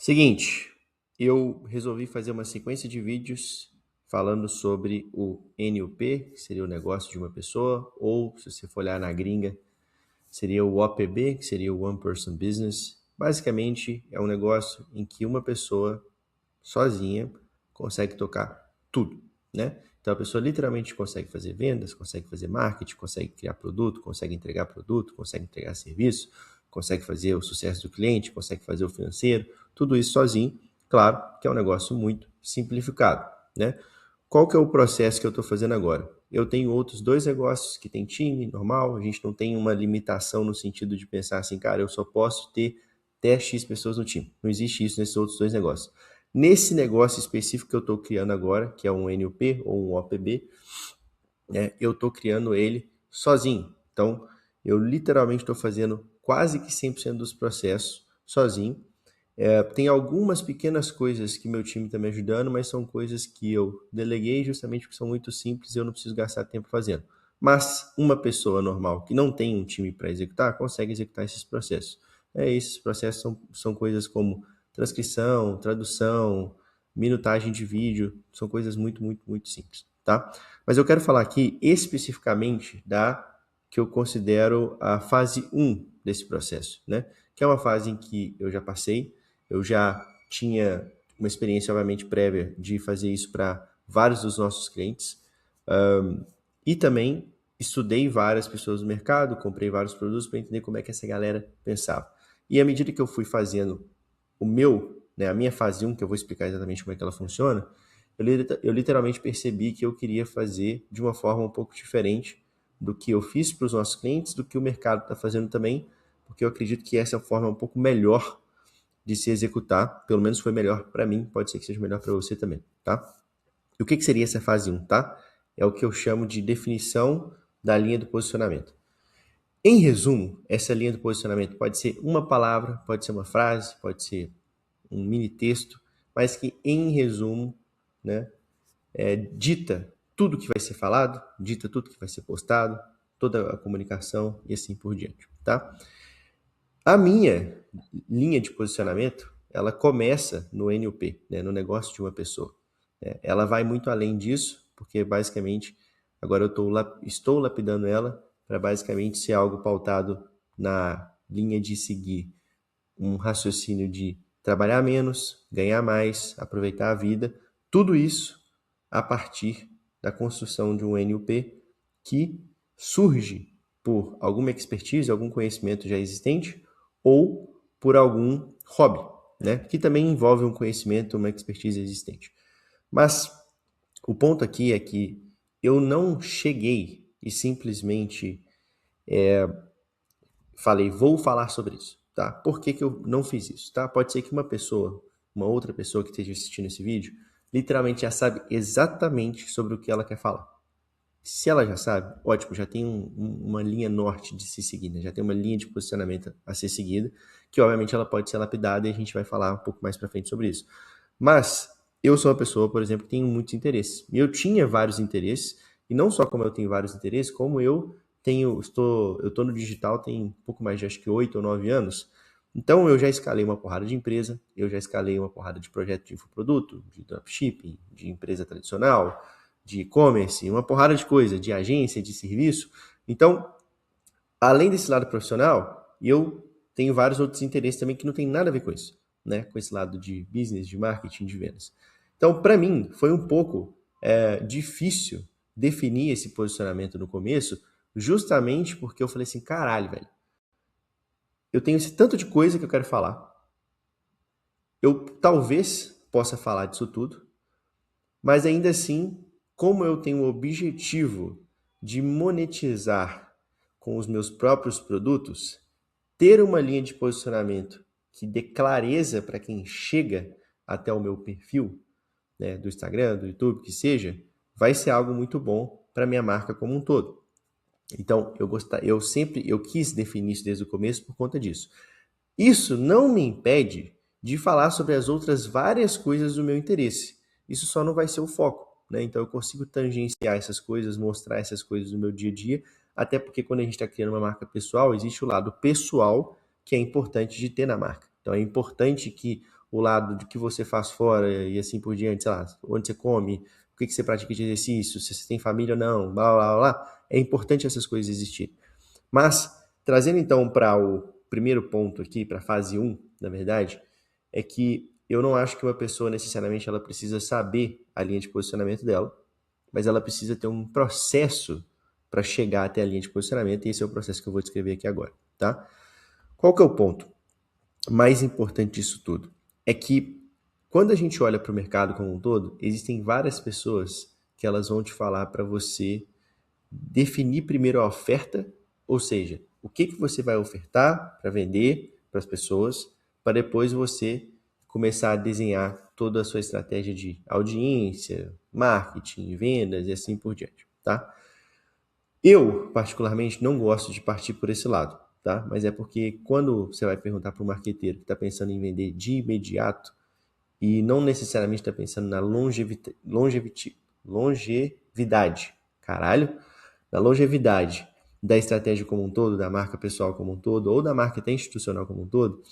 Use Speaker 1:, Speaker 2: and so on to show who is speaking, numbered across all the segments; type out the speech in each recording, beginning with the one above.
Speaker 1: Seguinte, eu resolvi fazer uma sequência de vídeos falando sobre o NUP, que seria o negócio de uma pessoa, ou se você for olhar na gringa, seria o OPB, que seria o One Person Business. Basicamente, é um negócio em que uma pessoa sozinha consegue tocar tudo, né? Então a pessoa literalmente consegue fazer vendas, consegue fazer marketing, consegue criar produto, consegue entregar serviço, consegue fazer o sucesso do cliente, consegue fazer o financeiro, tudo isso sozinho. Claro que é um negócio muito simplificado, né? Qual que é o processo que eu estou fazendo agora? Eu tenho outros dois negócios que tem time normal, a gente não tem uma limitação no sentido de pensar assim, cara, eu só posso ter até X pessoas no time. Não existe isso nesses outros dois negócios. Nesse negócio específico que eu estou criando agora, que é um NUP ou um OPB, né, eu estou criando ele sozinho. Então, eu literalmente estou fazendo quase que 100% dos processos sozinho. Tem algumas pequenas coisas que meu time está me ajudando, mas são coisas que eu deleguei justamente porque são muito simples e eu não preciso gastar tempo fazendo. Mas uma pessoa normal que não tem um time para executar, consegue executar esses processos. Esses processos são coisas como transcrição, tradução, minutagem de vídeo, são coisas muito, muito, muito simples, tá? Mas eu quero falar aqui especificamente da que eu considero a fase 1 desse processo, né? Que é uma fase em que eu já passei, eu já tinha uma experiência, obviamente, prévia de fazer isso para vários dos nossos clientes. E também estudei várias pessoas no mercado, comprei vários produtos para entender como é que essa galera pensava. E à medida que eu fui fazendo a minha fase 1, que eu vou explicar exatamente como é que ela funciona, eu literalmente percebi que eu queria fazer de uma forma um pouco diferente do que eu fiz para os nossos clientes, do que o mercado está fazendo também, porque eu acredito que essa é a forma um pouco melhor de se executar, pelo menos foi melhor para mim, pode ser que seja melhor para você também, tá? E o que seria essa fase 1, tá? É o que eu chamo de definição da linha do posicionamento. Em resumo, essa linha do posicionamento pode ser uma palavra, pode ser uma frase, pode ser um mini texto, mas que em resumo, né, dita tudo que vai ser falado, dita tudo que vai ser postado, toda a comunicação e assim por diante, tá? A minha linha de posicionamento, ela começa no NUP, né, no negócio de uma pessoa. Ela vai muito além disso, porque basicamente agora estou lapidando ela para basicamente ser algo pautado na linha de seguir um raciocínio de trabalhar menos, ganhar mais, aproveitar a vida, tudo isso a partir da construção de um NUP que surge por alguma expertise, algum conhecimento já existente ou por algum hobby, né? Que também envolve um conhecimento, uma expertise existente. Mas o ponto aqui é que eu não cheguei e simplesmente falei, vou falar sobre isso, tá? Por que eu não fiz isso, tá? Pode ser que uma outra pessoa que esteja assistindo esse vídeo, literalmente já sabe exatamente sobre o que ela quer falar. Se ela já sabe, ótimo, já tem uma linha norte de se seguir, né? Já tem uma linha de posicionamento a ser seguida, que obviamente ela pode ser lapidada e a gente vai falar um pouco mais pra frente sobre isso. Mas eu sou uma pessoa, por exemplo, que tenho muitos interesses. E eu tinha vários interesses, e não só como eu tenho vários interesses, como eu estou no digital tem um pouco mais de acho que 8 ou 9 anos. Então eu já escalei uma porrada de empresa, eu já escalei uma porrada de projeto de infoproduto, de dropshipping, de empresa tradicional, de e-commerce, uma porrada de coisa, de agência, de serviço. Então, além desse lado profissional, eu tenho vários outros interesses também que não tem nada a ver com isso, né? Com esse lado de business, de marketing, de vendas. Então, para mim, foi um pouco difícil definir esse posicionamento no começo, justamente porque eu falei assim, caralho, velho, eu tenho esse tanto de coisa que eu quero falar. Eu talvez possa falar disso tudo, mas ainda assim, como eu tenho o objetivo de monetizar com os meus próprios produtos, ter uma linha de posicionamento que dê clareza para quem chega até o meu perfil, né, do Instagram, do YouTube, que seja, vai ser algo muito bom para minha marca como um todo. Então, eu quis definir isso desde o começo por conta disso. Isso não me impede de falar sobre as outras várias coisas do meu interesse. Isso só não vai ser o foco, né? Então eu consigo tangenciar essas coisas, mostrar essas coisas no meu dia a dia, até porque quando a gente está criando uma marca pessoal, existe o lado pessoal que é importante de ter na marca. Então é importante que o lado de que você faz fora e assim por diante, sei lá, onde você come, o que você pratica de exercício, se você tem família ou não, blá, blá, blá. É importante essas coisas existirem. Mas, trazendo então para o primeiro ponto aqui, para a fase 1, na verdade, é que eu não acho que uma pessoa necessariamente ela precisa saber a linha de posicionamento dela, mas ela precisa ter um processo para chegar até a linha de posicionamento, e esse é o processo que eu vou descrever aqui agora, tá? Qual que é o ponto mais importante disso tudo? É que quando a gente olha para o mercado como um todo, existem várias pessoas que elas vão te falar para você definir primeiro a oferta, ou seja, o que você vai ofertar para vender para as pessoas, para depois você começar a desenhar toda a sua estratégia de audiência, marketing, vendas e assim por diante, tá? Eu, particularmente, não gosto de partir por esse lado, tá? Mas é porque quando você vai perguntar para um marqueteiro que está pensando em vender de imediato e não necessariamente está pensando na longevidade, caralho, da longevidade da estratégia como um todo, da marca pessoal como um todo, ou da marca até institucional como um todo,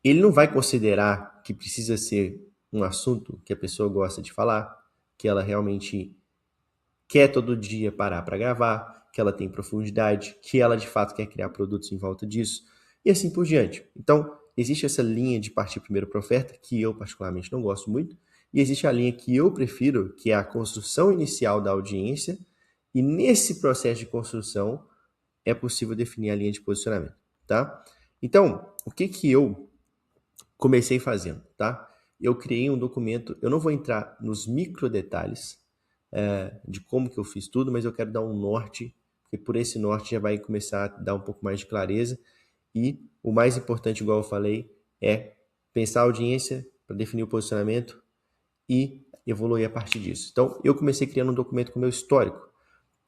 Speaker 1: ele não vai considerar que precisa ser um assunto que a pessoa gosta de falar, que ela realmente quer todo dia parar para gravar, que ela tem profundidade, que ela de fato quer criar produtos em volta disso, e assim por diante. Então, existe essa linha de partir primeiro para oferta, que eu particularmente não gosto muito, e existe a linha que eu prefiro, que é a construção inicial da audiência, e nesse processo de construção é possível definir a linha de posicionamento, tá? Então, o que eu comecei fazendo, tá? Eu criei um documento, eu não vou entrar nos micro detalhes de como que eu fiz tudo, mas eu quero dar um norte, porque por esse norte já vai começar a dar um pouco mais de clareza. E o mais importante, igual eu falei, é pensar a audiência para definir o posicionamento e evoluir a partir disso. Então, eu comecei criando um documento com o meu histórico.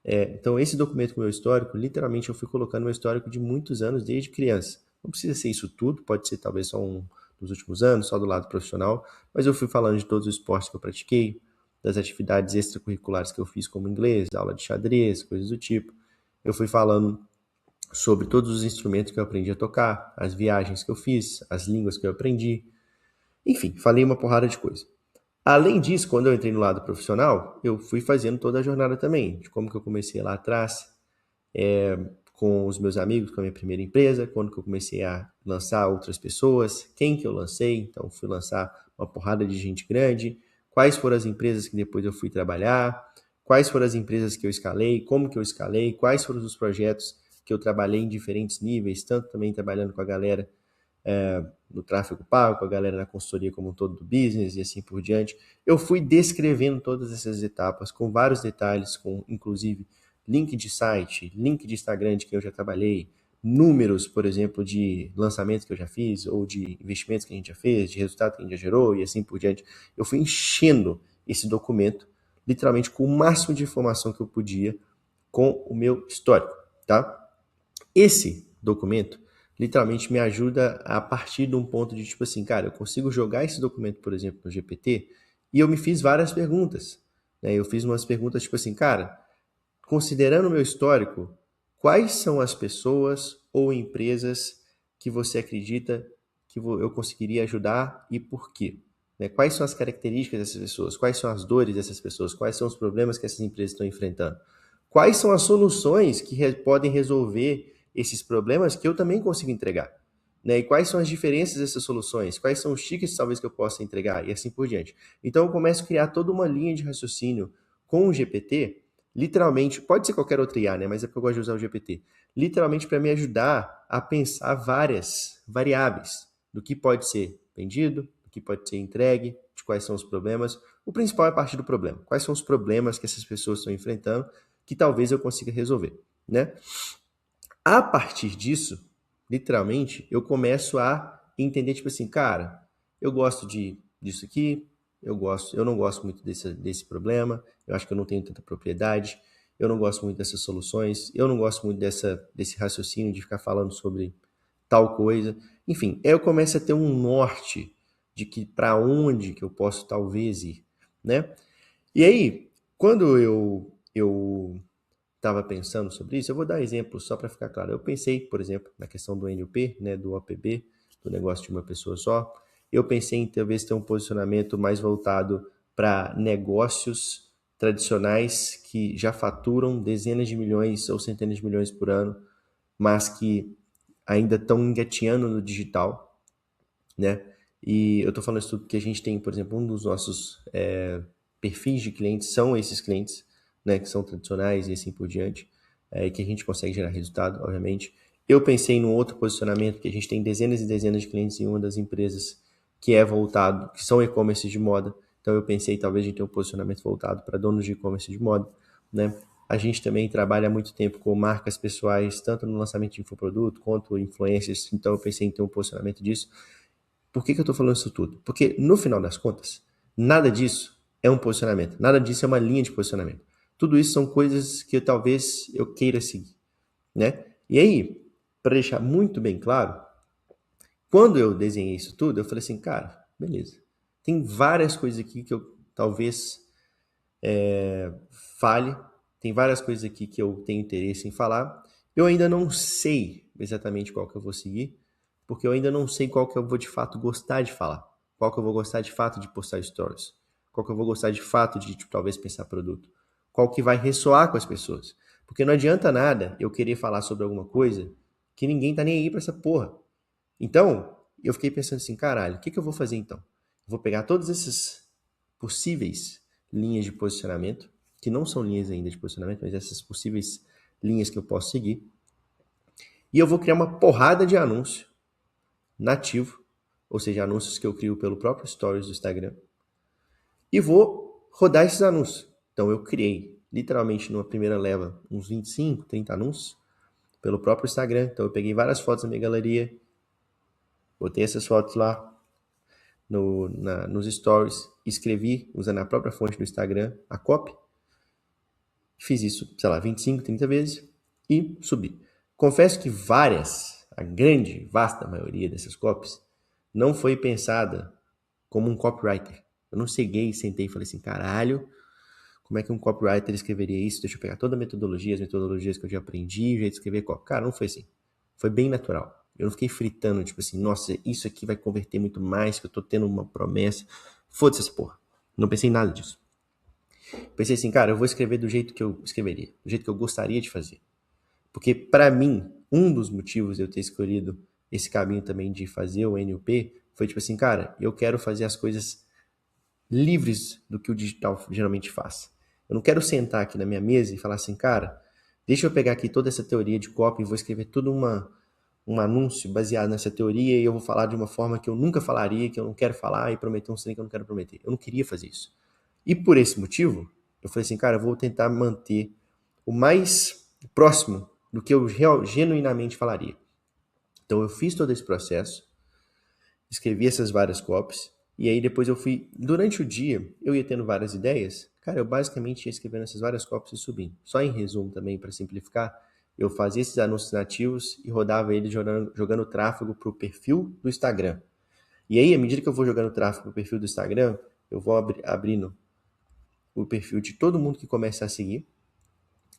Speaker 1: Então, esse documento com o meu histórico, literalmente eu fui colocando meu histórico de muitos anos desde criança. Não precisa ser isso tudo, pode ser talvez só um dos últimos anos, só do lado profissional, mas eu fui falando de todos os esportes que eu pratiquei, das atividades extracurriculares que eu fiz, como inglês, aula de xadrez, coisas do tipo. Eu fui falando sobre todos os instrumentos que eu aprendi a tocar, as viagens que eu fiz, as línguas que eu aprendi. Enfim, falei uma porrada de coisa. Além disso, quando eu entrei no lado profissional, eu fui fazendo toda a jornada também, de como que eu comecei lá atrás, com os meus amigos, com a minha primeira empresa, quando que eu comecei a lançar outras pessoas, quem que eu lancei, então fui lançar uma porrada de gente grande, quais foram as empresas que depois eu fui trabalhar, quais foram as empresas que eu escalei, como que eu escalei, quais foram os projetos que eu trabalhei em diferentes níveis, tanto também trabalhando com a galera no tráfego pago, com a galera na consultoria como um todo do business e assim por diante. Eu fui descrevendo todas essas etapas com vários detalhes, com inclusive link de site, link de Instagram de que eu já trabalhei, números, por exemplo, de lançamentos que eu já fiz, ou de investimentos que a gente já fez, de resultado que a gente já gerou e assim por diante. Eu fui enchendo esse documento, literalmente com o máximo de informação que eu podia, com o meu histórico, tá? Esse documento literalmente me ajuda a partir de um ponto de tipo assim, cara, eu consigo jogar esse documento, por exemplo, no GPT, e eu me fiz várias perguntas. Né? Eu fiz umas perguntas tipo assim, cara, considerando o meu histórico, quais são as pessoas ou empresas que você acredita que eu conseguiria ajudar e por quê? Né? Quais são as características dessas pessoas? Quais são as dores dessas pessoas? Quais são os problemas que essas empresas estão enfrentando? Quais são as soluções que podem resolver esses problemas que eu também consigo entregar? Né? E quais são as diferenças dessas soluções? Quais são os tickets talvez que eu possa entregar? E assim por diante. Então eu começo a criar toda uma linha de raciocínio com o GPT, literalmente, pode ser qualquer outra IA, né? Mas é porque eu gosto de usar o GPT. Literalmente para me ajudar a pensar várias variáveis do que pode ser vendido, do que pode ser entregue, de quais são os problemas. O principal é partir do problema. Quais são os problemas que essas pessoas estão enfrentando que talvez eu consiga resolver, né? A partir disso, literalmente, eu começo a entender, tipo assim, cara, eu gosto disso aqui, eu não gosto muito desse problema, eu acho que eu não tenho tanta propriedade, eu não gosto muito dessas soluções, eu não gosto muito desse raciocínio de ficar falando sobre tal coisa. Enfim, eu começo a ter um norte de que para onde que eu posso talvez ir, né? E aí, quando eu estava pensando sobre isso, eu vou dar exemplo só para ficar claro. Eu pensei, por exemplo, na questão do NUP, né, do OPB, do negócio de uma pessoa só. Eu pensei em talvez ter um posicionamento mais voltado para negócios tradicionais que já faturam dezenas de milhões ou centenas de milhões por ano, mas que ainda estão engateando no digital, né? E eu estou falando isso tudo porque a gente tem, por exemplo, um dos nossos perfis de clientes são esses clientes, né, que são tradicionais e assim por diante, que a gente consegue gerar resultado, obviamente. Eu pensei num outro posicionamento, que a gente tem dezenas e dezenas de clientes em uma das empresas que é voltado, que são e-commerce de moda. Então eu pensei talvez em ter um posicionamento voltado para donos de e-commerce de moda, né? A gente também trabalha há muito tempo com marcas pessoais, tanto no lançamento de infoproduto quanto influencers, então eu pensei em ter um posicionamento disso. Por que eu estou falando isso tudo? Porque, no final das contas, nada disso é um posicionamento. Nada disso é uma linha de posicionamento. Tudo isso são coisas que talvez eu queira seguir, né? E aí, para deixar muito bem claro, quando eu desenhei isso tudo, eu falei assim, cara, beleza. Tem várias coisas aqui que eu talvez fale, tem várias coisas aqui que eu tenho interesse em falar. Eu ainda não sei exatamente qual que eu vou seguir, porque eu ainda não sei qual que eu vou de fato gostar de falar, qual que eu vou gostar de fato de postar stories, qual que eu vou gostar de fato de talvez pensar produto, qual que vai ressoar com as pessoas. Porque não adianta nada eu querer falar sobre alguma coisa que ninguém tá nem aí pra essa porra. Então, eu fiquei pensando assim, caralho, o que eu vou fazer então? Eu vou pegar todas essas possíveis linhas de posicionamento, que não são linhas ainda de posicionamento, mas essas possíveis linhas que eu posso seguir, e eu vou criar uma porrada de anúncio nativo, ou seja, anúncios que eu crio pelo próprio Stories do Instagram, e vou rodar esses anúncios. Então eu criei, literalmente numa primeira leva, uns 25, 30 anúncios pelo próprio Instagram. Então eu peguei várias fotos da minha galeria, botei essas fotos lá nos stories, escrevi, usando a própria fonte do Instagram, a copy, fiz isso, sei lá, 25, 30 vezes e subi. Confesso que a grande, vasta maioria dessas copies não foi pensada como um copywriter. Eu não cheguei, sentei e falei assim, caralho, como é que um copywriter escreveria isso? Deixa eu pegar toda a metodologia, as metodologias que eu já aprendi, o jeito de escrever copy. Cara, não foi assim. Foi bem natural. Eu não fiquei fritando, tipo assim, nossa, isso aqui vai converter muito mais, que eu tô tendo uma promessa. Foda-se essa porra. Não pensei em nada disso. Pensei assim, cara, eu vou escrever do jeito que eu escreveria, do jeito que eu gostaria de fazer. Porque, para mim, um dos motivos de eu ter escolhido esse caminho também de fazer o NLP foi tipo assim, cara, eu quero fazer as coisas livres do que o digital geralmente faz. Eu não quero sentar aqui na minha mesa e falar assim, cara, deixa eu pegar aqui toda essa teoria de copy e vou escrever todo um anúncio baseado nessa teoria e eu vou falar de uma forma que eu nunca falaria, que eu não quero falar e prometer um trem que eu não quero prometer. Eu não queria fazer isso. E por esse motivo, eu falei assim, cara, eu vou tentar manter o mais próximo do que eu genuinamente falaria. Então eu fiz todo esse processo, escrevi essas várias copies, e aí depois eu fui, durante o dia, eu ia tendo várias ideias, cara, eu basicamente ia escrevendo essas várias copies e subindo. Só em resumo também, para simplificar, eu fazia esses anúncios nativos e rodava eles jogando tráfego para o perfil do Instagram. E aí, à medida que eu vou jogando tráfego para o perfil do Instagram, eu vou abrindo o perfil de todo mundo que começa a seguir,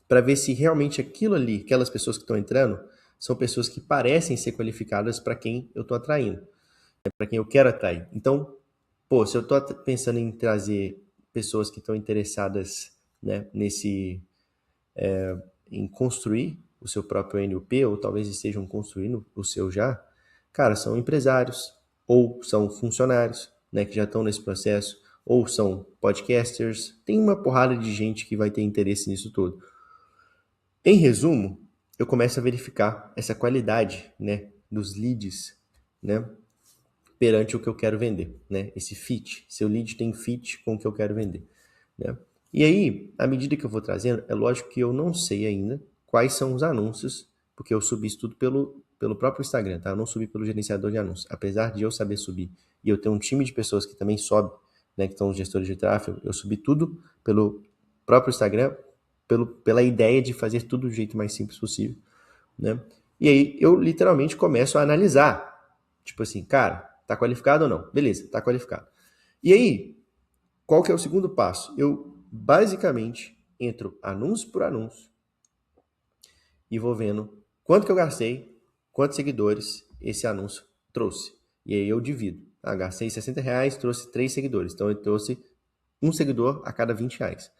Speaker 1: para ver se realmente aquilo ali, aquelas pessoas que estão entrando, são pessoas que parecem ser qualificadas para quem eu estou atraindo, para quem eu quero atrair. Então, pô, se eu estou pensando em trazer pessoas que estão interessadas, né, em construir o seu próprio NLP, ou talvez estejam construindo o seu já, cara, são empresários, ou são funcionários, né, que já estão nesse processo, ou são podcasters, tem uma porrada de gente que vai ter interesse nisso tudo. Em resumo, eu começo a verificar essa qualidade, né, dos leads, né, perante o que eu quero vender, né, esse fit, se o lead tem fit com o que eu quero vender, né. E aí, à medida que eu vou trazendo, é lógico que eu não sei ainda quais são os anúncios, porque eu subi isso tudo pelo próprio Instagram, tá? Eu não subi pelo gerenciador de anúncios. Apesar de eu saber subir e eu ter um time de pessoas que também sobe, né, que estão os gestores de tráfego, eu subi tudo pelo próprio Instagram, pela ideia de fazer tudo do jeito mais simples possível, né? E aí eu literalmente começo a analisar, tipo assim, cara, tá qualificado ou não? Beleza, tá qualificado. E aí, qual que é o segundo passo? Eu basicamente entro anúncio por anúncio e vou vendo quanto que eu gastei, quantos seguidores esse anúncio trouxe. E aí eu divido. Gastei R$60, trouxe 3 seguidores. Então eu trouxe um seguidor a cada R$20.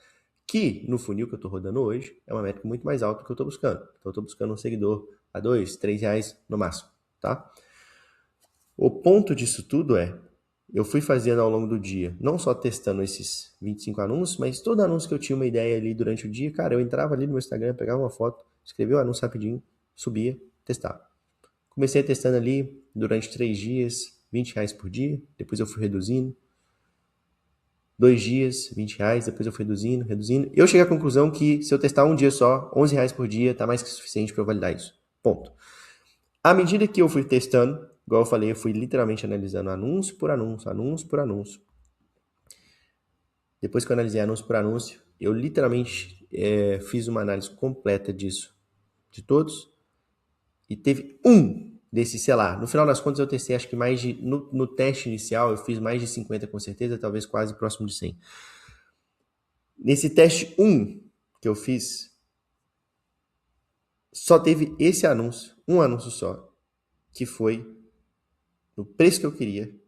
Speaker 1: Que no funil que eu estou rodando hoje é uma métrica muito mais alta do que eu estou buscando. Então eu estou buscando um seguidor a R$2, R$3 no máximo, tá? O ponto disso tudo é, eu fui fazendo ao longo do dia, não só testando esses 25 anúncios, mas todo anúncio que eu tinha uma ideia ali durante o dia, cara, eu entrava ali no meu Instagram, pegava uma foto, escrevia o anúncio rapidinho, subia, testava. Comecei testando ali durante 3 dias, R$20 por dia, depois eu fui reduzindo. 2 dias, R$20, depois eu fui reduzindo. E eu cheguei à conclusão que se eu testar um dia só, R$11 por dia, tá mais que suficiente para eu validar isso. Ponto. À medida que eu fui testando, igual eu falei, eu fui literalmente analisando anúncio por anúncio, anúncio por anúncio. Depois que eu analisei anúncio por anúncio, eu literalmente fiz uma análise completa disso, de todos. E teve um desses, sei lá, no final das contas eu testei acho que mais de, no teste inicial eu fiz mais de 50 com certeza, talvez quase próximo de 100. Nesse teste 1 que eu fiz, só teve esse anúncio, um anúncio só, que foi no preço que eu queria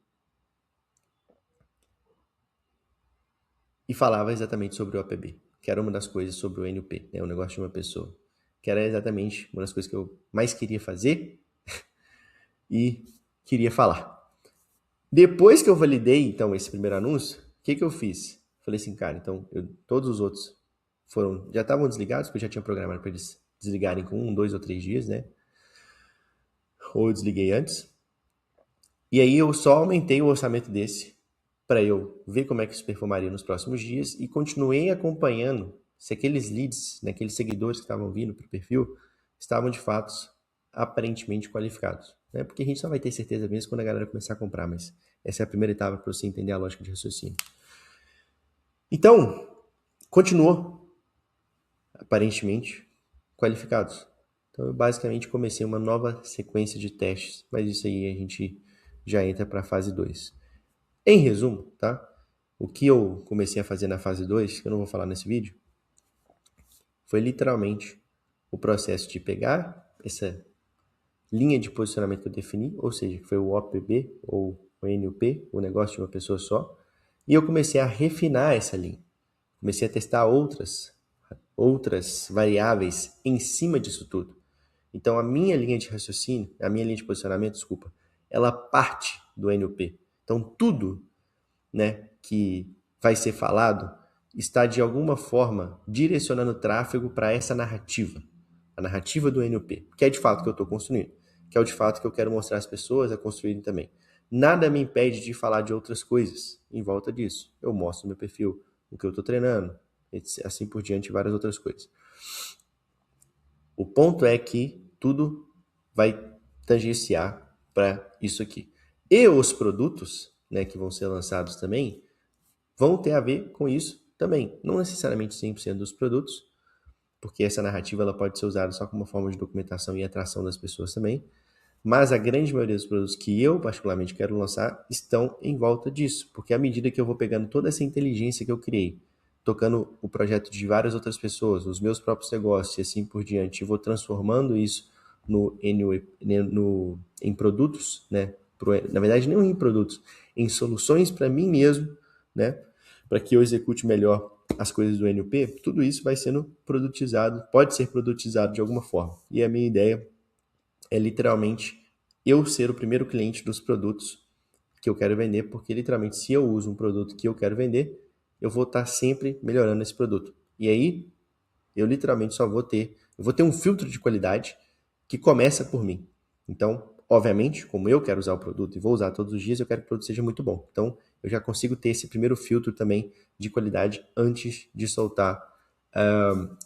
Speaker 1: e falava exatamente sobre o APB, que era uma das coisas sobre o NUP, né, o negócio de uma pessoa, que era exatamente uma das coisas que eu mais queria fazer e queria falar. Depois que eu validei, então, esse primeiro anúncio, o que eu fiz? Falei assim, cara, então, todos os outros já estavam desligados, porque eu já tinha programado para eles desligarem com 1, 2 ou 3 dias, né? Ou eu desliguei antes. E aí eu só aumentei o orçamento desse para eu ver como é que isso performaria nos próximos dias e continuei acompanhando se aqueles leads, né, aqueles seguidores que estavam vindo para o perfil, estavam de fato aparentemente qualificados. Né? Porque a gente só vai ter certeza mesmo quando a galera começar a comprar, mas essa é a primeira etapa para você entender a lógica de raciocínio. Então, continuou aparentemente qualificados. Então, eu basicamente comecei uma nova sequência de testes, mas isso aí a gente já entra para a fase 2. Em resumo, tá? O que eu comecei a fazer na fase 2, que eu não vou falar nesse vídeo, foi literalmente o processo de pegar essa linha de posicionamento que eu defini, ou seja, que foi o OPB ou o NUP, o negócio de uma pessoa só, e eu comecei a refinar essa linha. Comecei a testar outras variáveis em cima disso tudo. Então, a minha linha de raciocínio, a minha linha de posicionamento, desculpa, ela parte do NUP. Então, tudo, né, que vai ser falado está, de alguma forma, direcionando tráfego para essa narrativa. A narrativa do NUP, que é de fato que eu estou construindo, que é o de fato que eu quero mostrar às pessoas a construírem também. Nada me impede de falar de outras coisas em volta disso. Eu mostro no meu perfil o que eu estou treinando, assim por diante, várias outras coisas. O ponto é que tudo vai tangenciar para isso aqui. E os produtos, né, que vão ser lançados também, vão ter a ver com isso também. Não necessariamente 100% dos produtos, porque essa narrativa ela pode ser usada só como uma forma de documentação e atração das pessoas também, mas a grande maioria dos produtos que eu particularmente quero lançar estão em volta disso, porque à medida que eu vou pegando toda essa inteligência que eu criei, tocando o projeto de várias outras pessoas, os meus próprios negócios e assim por diante, e vou transformando isso em produtos, né? Na verdade, não em produtos, em soluções para mim mesmo, né? Para que eu execute melhor as coisas do NLP, tudo isso vai sendo produtizado, pode ser produtizado de alguma forma. E a minha ideia é literalmente eu ser o primeiro cliente dos produtos que eu quero vender, porque literalmente se eu uso um produto que eu quero vender, eu vou estar sempre melhorando esse produto. E aí, eu literalmente só vou ter um filtro de qualidade que começa por mim. Então, obviamente, como eu quero usar o produto e vou usar todos os dias, eu quero que o produto seja muito bom. Então, eu já consigo ter esse primeiro filtro também de qualidade antes de soltar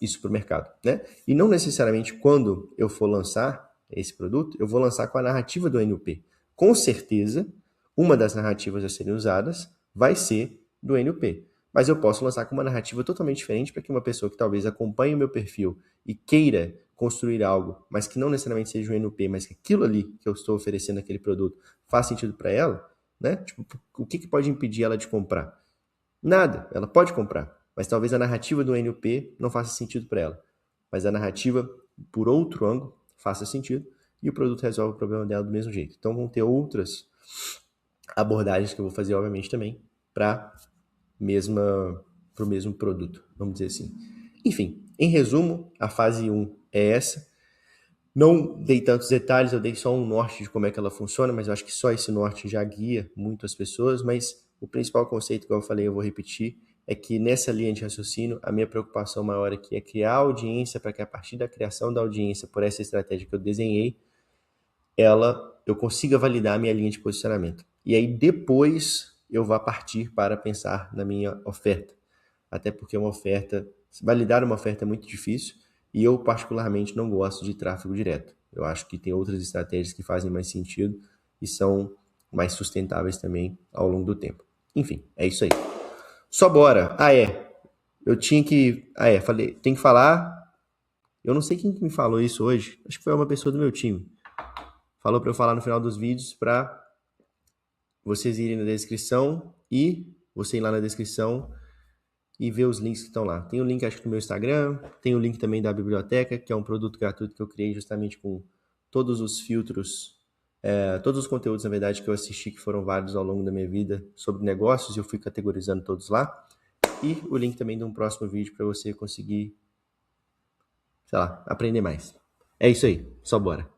Speaker 1: isso para o mercado, né? E não necessariamente quando eu for lançar esse produto, eu vou lançar com a narrativa do NLP. Com certeza, uma das narrativas a serem usadas vai ser do NLP. Mas eu posso lançar com uma narrativa totalmente diferente para que uma pessoa que talvez acompanhe o meu perfil e queira construir algo, mas que não necessariamente seja o NLP, mas que aquilo ali que eu estou oferecendo aquele produto faz sentido para ela, né? Tipo, o que pode impedir ela de comprar? Nada, ela pode comprar, mas talvez a narrativa do NLP não faça sentido para ela. Mas a narrativa, por outro ângulo, faça sentido e o produto resolve o problema dela do mesmo jeito. Então vão ter outras abordagens que eu vou fazer, obviamente, também para o mesmo produto, vamos dizer assim. Enfim, em resumo, a fase 1 é essa. Não dei tantos detalhes, eu dei só um norte de como é que ela funciona, mas eu acho que só esse norte já guia muito as pessoas, mas o principal conceito que eu falei, eu vou repetir, é que nessa linha de raciocínio, a minha preocupação maior aqui é criar audiência para que a partir da criação da audiência por essa estratégia que eu desenhei, eu consiga validar a minha linha de posicionamento. E aí depois eu vá partir para pensar na minha oferta. Até porque validar uma oferta é muito difícil e eu particularmente não gosto de tráfego direto. Eu acho que tem outras estratégias que fazem mais sentido e são mais sustentáveis também ao longo do tempo. Enfim, é isso aí. Só bora. Eu tinha que... falei, tem que falar... Eu não sei quem me falou isso hoje. Acho que foi uma pessoa do meu time. Falou para eu falar no final dos vídeos para vocês irem na descrição e você ir lá na descrição e ver os links que estão lá. Tem o link, acho que, do meu Instagram, tem o link também da biblioteca, que é um produto gratuito que eu criei justamente com todos os filtros, todos os conteúdos, na verdade, que eu assisti, que foram válidos ao longo da minha vida sobre negócios, e eu fui categorizando todos lá. E o link também de um próximo vídeo para você conseguir, sei lá, aprender mais. É isso aí, só bora.